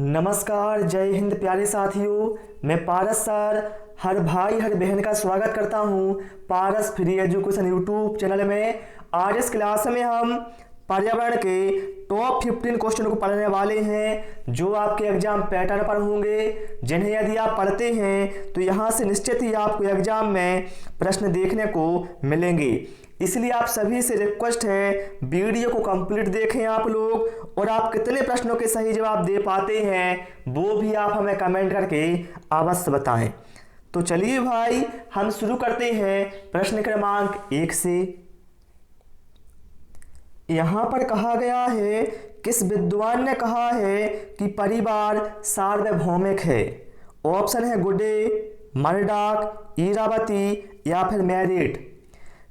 नमस्कार, जय हिंद प्यारे साथियों। मैं पारस सर हर भाई हर बहन का स्वागत करता हूं पारस फ्री एजुकेशन यूट्यूब चैनल में। आज इस क्लास में हम पर्यावरण के टॉप 15 क्वेश्चन को पढ़ने वाले हैं जो आपके एग्जाम पैटर्न पर होंगे, जिन्हें यदि आप पढ़ते हैं तो यहाँ से निश्चित ही आपको एग्जाम में प्रश्न देखने को मिलेंगे। इसलिए आप सभी से रिक्वेस्ट है वीडियो को कंप्लीट देखें आप लोग, और आप कितने प्रश्नों के सही जवाब दे पाते हैं वो भी आप हमें कमेंट करके अवश्य बताएं। तो चलिए भाई हम शुरू करते हैं प्रश्न क्रमांक 1 से। यहाँ पर कहा गया है, किस विद्वान ने कहा है कि परिवार सार्वभौमिक है? ऑप्शन है गुडे, मर्डॉक, इरावती या फिर मेरिट।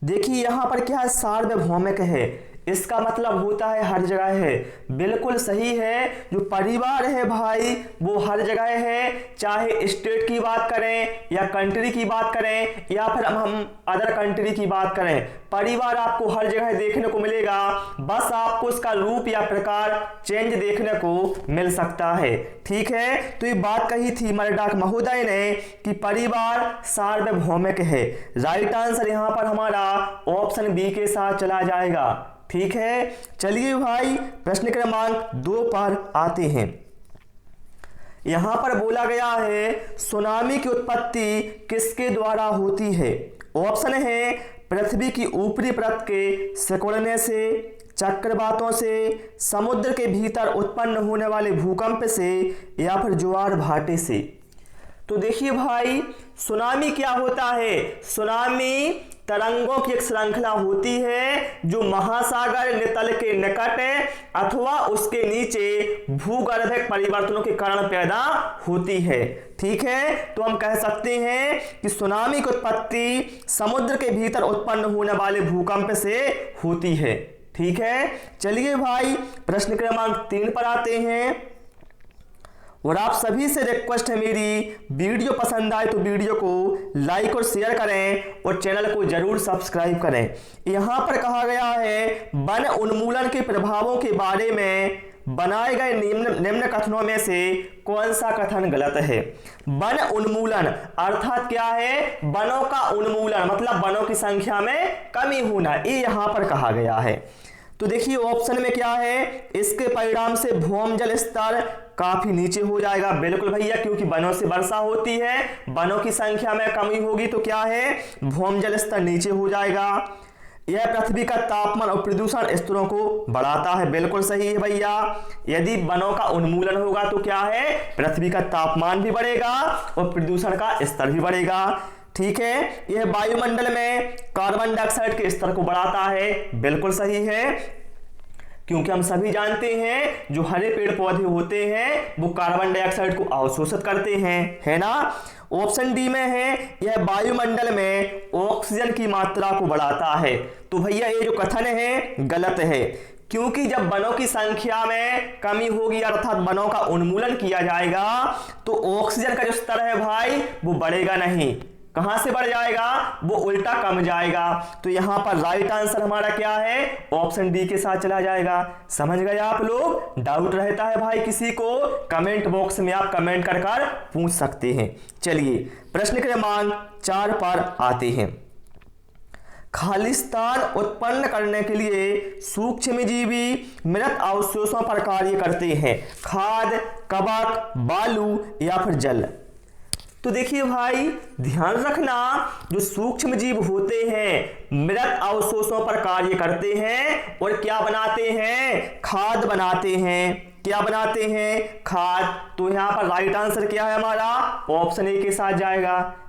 देखिए यहाँ पर क्या है, सार्वभौमिक है, इसका मतलब होता है हर जगह है। बिल्कुल सही है, जो परिवार है भाई वो हर जगह है, चाहे स्टेट की बात करें या कंट्री की बात करें या फिर हम अदर कंट्री की बात करें, परिवार आपको हर जगह देखने को मिलेगा। बस आपको उसका रूप या प्रकार चेंज देखने को मिल सकता है। ठीक है, तो ये बात कही थी मर्डॉक महोदय ने कि परिवार सार्वभौमिक है। राइट आंसर यहाँ पर हमारा ऑप्शन बी के साथ चला जाएगा। ठीक है, चलिए भाई प्रश्न क्रमांक 2 पर आते हैं। यहां पर बोला गया है, सुनामी की उत्पत्ति किसके द्वारा होती है? ऑप्शन है पृथ्वी की ऊपरी परत के सिकुड़ने से, चक्रवातों से, समुद्र के भीतर उत्पन्न होने वाले भूकंप से या फिर ज्वार भाटे से। तो देखिए भाई, सुनामी क्या होता है? सुनामी तरंगों की एक श्रृंखला होती है जो महासागर नितल के निकट अथवा उसके नीचे भूगर्भिक परिवर्तनों के कारण पैदा होती है। ठीक है, तो हम कह सकते हैं कि सुनामी की उत्पत्ति समुद्र के भीतर उत्पन्न होने वाले भूकंप से होती है। ठीक है, चलिए भाई प्रश्न क्रमांक 3 पर आते हैं। और आप सभी से रिक्वेस्ट है मेरी, वीडियो पसंद आए तो वीडियो को लाइक और शेयर करें और चैनल को जरूर सब्सक्राइब करें। यहाँ पर कहा गया है, वन उन्मूलन के प्रभावों के बारे में बनाए गए निम्न कथनों में से कौन सा कथन गलत है? वन उन्मूलन अर्थात क्या है? वनों का उन्मूलन मतलब वनों की संख्या में कमी होना, ये यहाँ पर कहा गया है। तो देखिए ऑप्शन में क्या है, इसके परिणाम से भूमजल स्तर काफी नीचे हो जाएगा। बिल्कुल भैया, क्योंकि वनों से वर्षा होती है, वनों की संख्या में कमी होगी तो क्या है, भूमजल स्तर नीचे हो जाएगा। यह पृथ्वी का तापमान और प्रदूषण स्तरों को बढ़ाता है। बिल्कुल सही है भैया, यदि वनों का उन्मूलन होगा तो क्या है, पृथ्वी का तापमान भी बढ़ेगा और प्रदूषण का स्तर भी बढ़ेगा। ठीक है, यह वायुमंडल में कार्बन डाइऑक्साइड के स्तर को बढ़ाता है। बिल्कुल सही है, क्योंकि हम सभी जानते हैं जो हरे पेड़ पौधे होते हैं वो कार्बन डाइऑक्साइड को अवशोषित करते हैं, है ना। ऑप्शन डी में है, यह वायुमंडल में ऑक्सीजन की मात्रा को बढ़ाता है। तो भैया ये जो कथन है गलत है, क्योंकि जब वनों की संख्या में कमी होगी अर्थात वनों का उन्मूलन किया जाएगा तो ऑक्सीजन का जो स्तर है भाई वो बढ़ेगा नहीं। कहां से बढ़ जाएगा, वो उल्टा कम जाएगा। तो यहां पर राइट आंसर हमारा क्या है, ऑप्शन डी के साथ चला जाएगा। समझ गए आप लोग? डाउट रहता है भाई किसी को, कमेंट बॉक्स में आप कमेंट कर पूछ सकते हैं। चलिए प्रश्न क्रमांक 4 पर आते हैं। खालिस्तान उत्पन्न करने के लिए सूक्ष्मजीवी मृत अवशेषों पर कार्य करते हैं, खाद, कवक, बालू या फिर जल। तो देखिए भाई ध्यान रखना, जो सूक्ष्म जीव होते हैं मृत अवशेषों पर कार्य करते हैं और क्या बनाते हैं, खाद बनाते हैं। क्या बनाते हैं, खाद। तो यहाँ पर राइट आंसर क्या है हमारा, ऑप्शन ए के साथ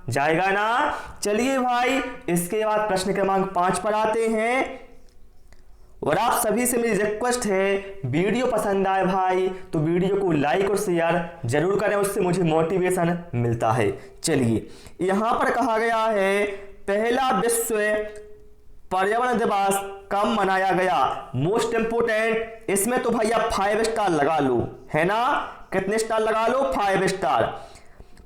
जाएगा ना। चलिए भाई इसके बाद प्रश्न क्रमांक 5 पर आते हैं। और आप सभी से मेरी रिक्वेस्ट है, वीडियो पसंद आए भाई तो वीडियो को लाइक और शेयर जरूर करें, उससे मुझे मोटिवेशन मिलता है। चलिए यहाँ पर कहा गया है, पहला विश्व पर्यावरण दिवस कब मनाया गया? मोस्ट इंपोर्टेंट, इसमें तो भैया 5 स्टार लगा लो, है ना। कितने स्टार लगा लो? 5 स्टार।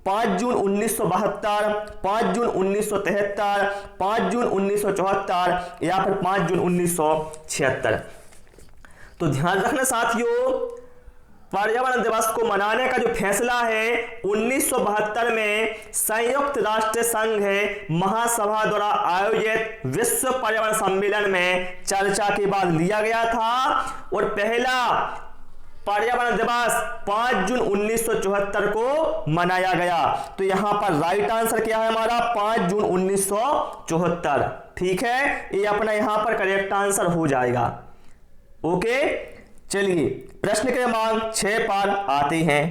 5 जून 1972, 5 जून 1973, 5 जून 1974 या फिर 5 जून 1976। तो ध्यान रखना साथियों, पर्यावरण दिवस को मनाने का जो फैसला है 1972 में संयुक्त राष्ट्र संघ महासभा द्वारा आयोजित विश्व पर्यावरण सम्मेलन में चर्चा के बाद लिया गया था और पहला पर्यावरण दिवस 5 जून 1974 को मनाया गया। तो यहां पर राइट आंसर क्या है हमारा 5 जून 1974। ठीक है, ये अपना यहां पर करेक्ट आंसर हो जाएगा। ओके, चलिए प्रश्न क्रमांक 6 पर आते हैं।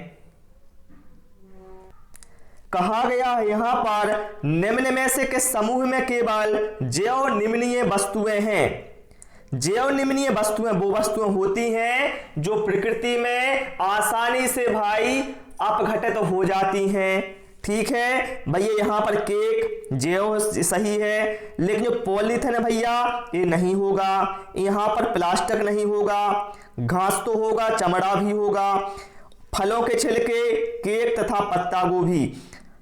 कहा गया है यहां पर निम्न में से किस समूह में केवल जैव निम्नीय वस्तुएं हैं। जैव निम्नीय वस्तुएं वो वस्तुएं होती हैं जो प्रकृति में आसानी से भाई अपघटित हो जाती हैं। ठीक है भैया, यहां पर केक जैव सही है, लेकिन जो पॉलीथिन है भैया ये नहीं होगा, यहां पर प्लास्टिक नहीं होगा, घास तो होगा, चमड़ा भी होगा, फलों के छिलके, केक तथा पत्ता गोभी।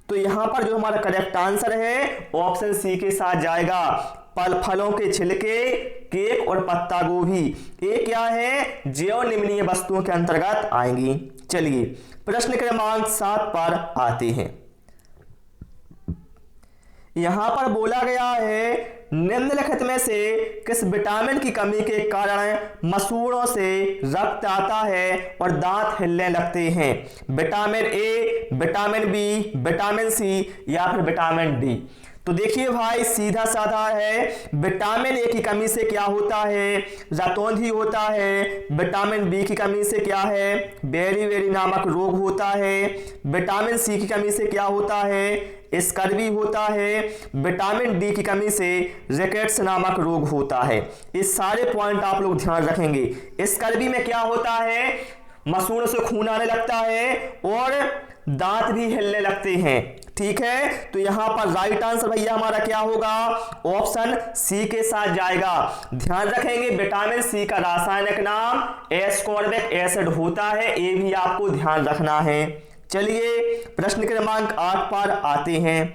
तो यहां पर जो हमारा करेक्ट आंसर है ऑप्शन सी के साथ जाएगा, फलों के छिलके, केक और पत्ता गोभी। ये क्या है जैव निम्नीय वस्तुओं के अंतर्गत आएंगी। चलिए प्रश्न क्रमांक 7 पर आते हैं। यहां पर बोला गया है निम्नलिखित में से किस विटामिन की कमी के कारण मसूड़ों से रक्त आता है और दांत हिलने लगते हैं। Vitamin A, vitamin B, vitamin C या फिर विटामिन डी। तो देखिए भाई सीधा साधा है, विटामिन ए की कमी से क्या होता है रतौंधी होता है, विटामिन बी की कमी से क्या है बेरी नामक रोग होता है, विटामिन सी की कमी से क्या होता है स्कर्वी होता है, विटामिन डी की कमी से रिकेट्स नामक रोग होता है। इस सारे पॉइंट आप लोग ध्यान रखेंगे। स्कर्वी में क्या होता है मसूड़ों से खून आने लगता है और दांत भी हिलने लगते हैं। ठीक है, तो यहां पर राइट आंसर भैया हमारा क्या होगा ऑप्शन सी के साथ जाएगा। ध्यान रखेंगे विटामिन सी का रासायनिक नाम एस्कॉर्बिक एसिड होता है, ये भी आपको ध्यान रखना है। चलिए प्रश्न क्रमांक 8 पर आते हैं।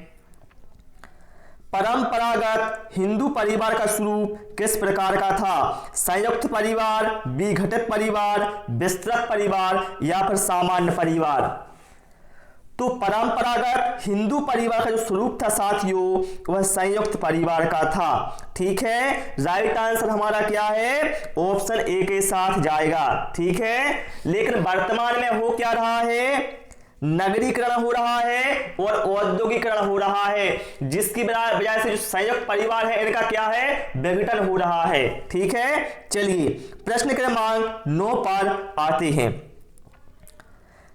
परंपरागत हिंदू परिवार का स्वरूप किस प्रकार का था। संयुक्त परिवार, विघटित परिवार, विस्तृत परिवार या फिर सामान्य परिवार। तो परंपरागत हिंदू परिवार का जो स्वरूप था साथियों वह संयुक्त परिवार का था। ठीक है, राइट आंसर हमारा क्या है ऑप्शन ए के साथ जाएगा। ठीक है, लेकिन वर्तमान में हो क्या रहा है नगरीकरण हो रहा है और औद्योगिकरण हो रहा है, जिसकी वजह से जो संयुक्त परिवार है इनका क्या है विघटन हो रहा है। ठीक है, चलिए प्रश्न क्रमांक 9 पर आते हैं।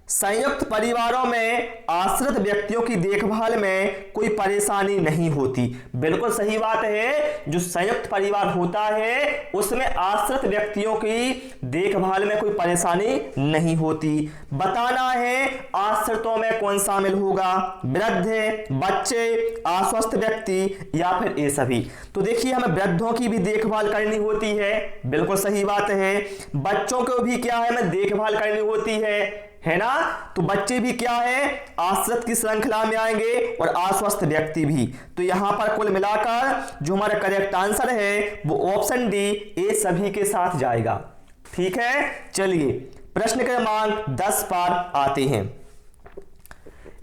संयुक्त परिवारों में आश्रित व्यक्तियों की देखभाल में कोई परेशानी नहीं होती। बिल्कुल सही बात है, जो संयुक्त परिवार होता है उसमें आश्रित व्यक्तियों की देखभाल में कोई परेशानी नहीं होती। बताना है आश्रितों में कौन शामिल होगा वृद्ध, बच्चे, अस्वस्थ व्यक्ति या फिर ये सभी। तो देखिए हमें वृद्धों की भी देखभाल करनी होती है, बिल्कुल सही बात है। बच्चों को भी क्या है हमें देखभाल करनी होती है ना। तो बच्चे भी क्या है आश्रित की श्रृंखला में आएंगे और अस्वस्थ व्यक्ति भी। तो यहां पर कुल मिलाकर जो हमारा करेक्ट आंसर है वो ऑप्शन डी ए सभी के साथ जाएगा। ठीक है, चलिए प्रश्न क्रमांक 10 पर आते हैं।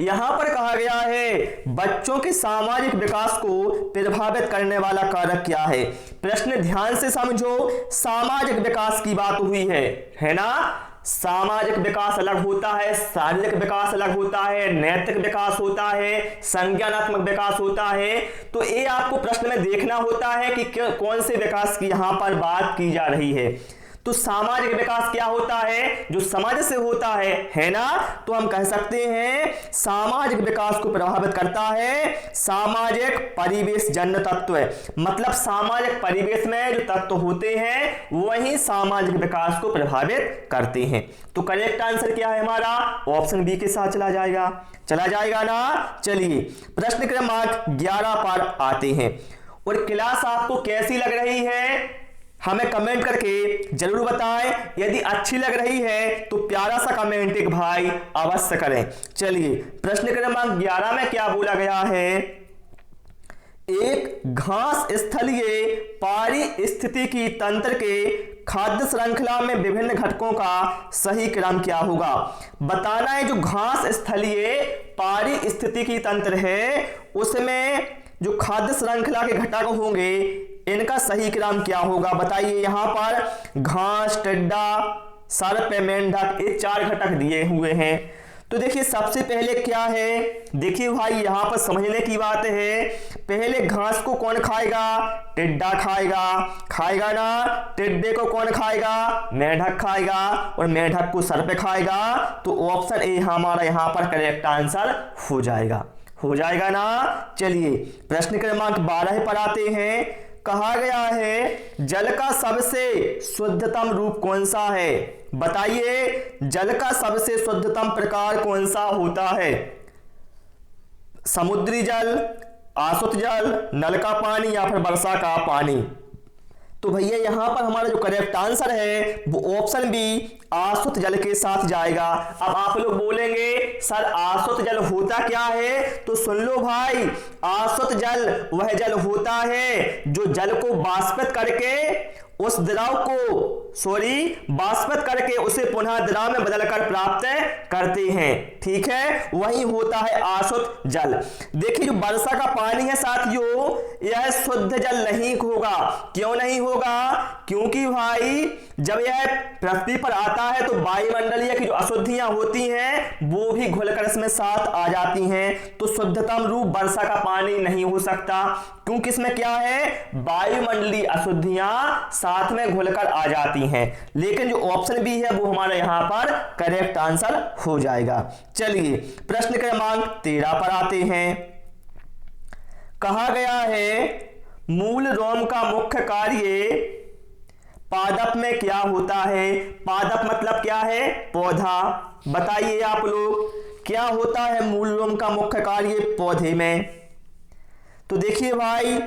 यहां पर कहा गया है बच्चों के सामाजिक विकास को प्रभावित करने वाला कारक क्या है। प्रश्न ध्यान से समझो, सामाजिक विकास की बात हुई है ना। सामाजिक विकास अलग होता है, शारीरिक विकास अलग होता है, नैतिक विकास होता है, संज्ञानात्मक विकास होता है। तो ये आपको प्रश्न में देखना होता है कि कौन से विकास की यहां पर बात की जा रही है। तो सामाजिक विकास क्या होता है जो समाज से होता है ना। तो हम कह सकते हैं सामाजिक विकास को प्रभावित करता है सामाजिक परिवेश जन्य तत्व। मतलब सामाजिक परिवेश में जो तत्व होते हैं वही सामाजिक विकास को प्रभावित करते हैं। तो करेक्ट आंसर क्या है हमारा ऑप्शन बी के साथ चला जाएगा ना। चलिए प्रश्न क्रमांक 11 पर आते हैं। और क्लास आपको कैसी लग रही है हमें कमेंट करके जरूर बताएं। यदि अच्छी लग रही है तो प्यारा सा कमेंट एक भाई अवश्य करें। चलिए प्रश्न क्रमांक 11 में क्या बोला गया है। एक घास स्थलीय पारिस्थितिकी तंत्र के खाद्य श्रृंखला में विभिन्न घटकों का सही क्रम क्या होगा। बताना है जो घास स्थलीय पारिस्थितिकी तंत्र है उसमें जो खाद्य श्रृंखला के घटक होंगे इनका सही क्रम क्या होगा। बताइए, यहां पर घास, टिड्डा, सर्प, मेंढक, ये 4 घटक दिए हुए हैं। तो देखिए सबसे पहले क्या है, देखिए भाई यहां पर समझने की बात है। पहले घास को कौन खाएगा, टिड्डा खाएगा, खाएगा ना। टिड्डे को कौन खाएगा, मेंढक खाएगा, और मेंढक को सर्प खाएगा। तो ऑप्शन ए हमारा यहां पर करेक्ट आंसर हो जाएगा ना। चलिए प्रश्न क्रमांक 12 पर आते हैं। कहा गया है जल का सबसे शुद्धतम रूप कौन सा है। बताइए जल का सबसे शुद्धतम प्रकार कौन सा होता है। समुद्री जल, आसुत जल, नल का पानी या फिर वर्षा का पानी। तो भैया यहां पर हमारा जो करेक्ट आंसर है वो ऑप्शन बी आसुत जल के साथ जाएगा। अब आप लोग बोलेंगे सर आसुत जल होता क्या है, तो सुन लो भाई, आसुत जल वह जल होता है जो जल को वाष्पित करके उस द्रव को वाष्पित करके उसे पुनः द्रव में बदलकर प्राप्त करते हैं। ठीक है, वही होता है आसुत जल। देखिए जो वर्षा का पानी है साथियों, यह शुद्ध जल नहीं होगा। क्यों नहीं होगा, क्योंकि भाई जब यह पृथ्वी पर आता है तो वायुमंडलीय की जो अशुद्धियां होती हैं वो भी घुलकर इसमें साथ आ जाती हैं। तो शुद्धतम रूप वर्षा का पानी नहीं हो सकता, क्योंकि इसमें क्या है, वायुमंडलीय अशुद्धियां साथ में घुलकर आ जाती हैं। लेकिन जो ऑप्शन बी है वो हमारा यहां पर करेक्ट आंसर हो जाएगा। चलिए प्रश्न क्रमांक 13 पर आते हैं। कहा गया है मूल रोम का मुख्य कार्य पादप में क्या होता है। पादप मतलब क्या है, पौधा। बताइए आप लोग क्या होता है मूल रोम का मुख्य कार्य पौधे में। तो देखिए भाई,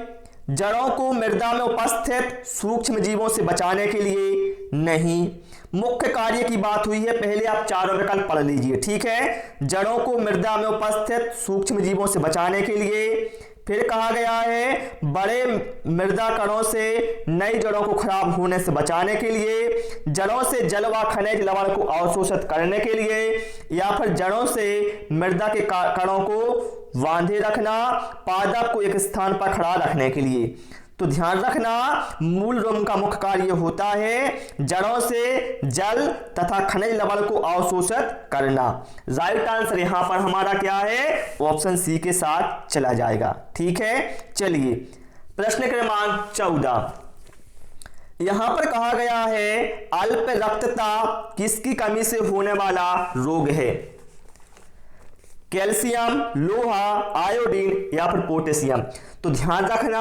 जड़ों को मृदा में उपस्थित सूक्ष्म जीवों से बचाने के लिए नहीं। मुख्य कार्य की बात हुई है, पहले आप चारों विकल्प पढ़ लीजिए। ठीक है, जड़ों को मृदा में उपस्थित सूक्ष्म जीवों से बचाने के लिए। फिर कहा गया है बड़े मृदा कणों से नई जड़ों को खराब होने से बचाने के लिए, जड़ों से जल व खनिज लवण को अवशोषित करने के लिए, या फिर जड़ों से मृदा के कणों को बांधे रखना, पादप को एक स्थान पर खड़ा रखने के लिए। तो ध्यान रखना, मूल रोम का मुख्य कार्य होता है जड़ों से जल तथा खनिज लवण को अवशोषित करना। राइट आंसर यहां पर हमारा क्या है, ऑप्शन सी के साथ चला जाएगा। ठीक है, चलिए प्रश्न क्रमांक 14। यहां पर कहा गया है अल्प रक्तता किसकी कमी से होने वाला रोग है। कैल्शियम, लोहा, आयोडीन या फिर पोटेशियम। तो ध्यान रखना,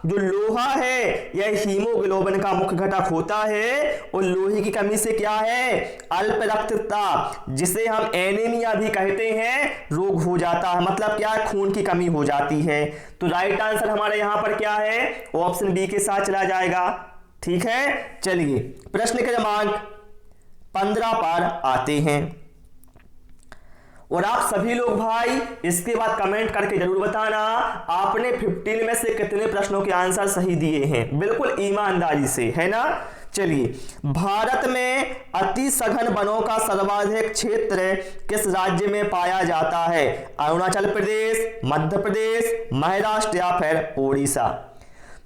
जो लोहा है यह हीमोग्लोबिन का मुख्य घटक होता है, और लोहे की कमी से क्या है, अल्प रक्तता, जिसे हम एनीमिया भी कहते हैं, रोग हो जाता है। मतलब क्या है, खून की कमी हो जाती है। तो राइट आंसर हमारे यहां पर क्या है, ऑप्शन बी के साथ चला जाएगा। ठीक है, चलिए प्रश्न क्रमांक 15 पर आते हैं। और आप सभी लोग भाई इसके बाद कमेंट करके जरूर बताना आपने 15 में से कितने प्रश्नों के आंसर सही दिए हैं, बिल्कुल ईमानदारी से, है ना। चलिए, भारत में अति सघन वनों का सर्वाधिक क्षेत्र किस राज्य में पाया जाता है। अरुणाचल प्रदेश, मध्य प्रदेश, महाराष्ट्र या फिर ओडिशा।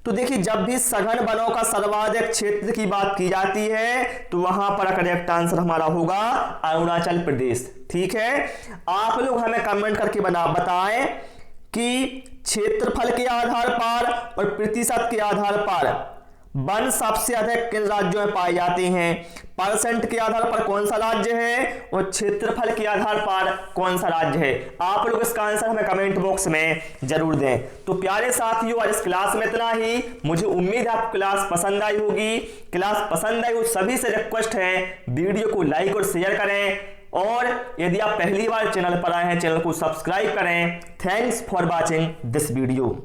तो देखिए जब भी सघन वनों का सर्वाधिक क्षेत्र की बात की जाती है तो वहां पर करेक्ट आंसर हमारा होगा अरुणाचल प्रदेश। ठीक है, आप लोग हमें कमेंट करके बताएं कि क्षेत्रफल के आधार पर और प्रतिशत के आधार पर वन सबसे अधिक किन राज्यों में पाए जाते हैं। परसेंट के आधार पर कौन सा राज्य है और क्षेत्रफल के आधार पर कौन सा राज्य है। आप लोग इसका आंसर हमें कमेंट बॉक्स में जरूर दें। तो प्यारे साथियों, आज इस क्लास में इतना ही। मुझे उम्मीद है आपको क्लास पसंद आई होगी। क्लास पसंद आई हो सभी से रिक्वेस्ट है वीडियो को लाइक और शेयर करें, और यदि आप पहली बार चैनल पर आए हैं चैनल को सब्सक्राइब करें। Thanks for watching this video.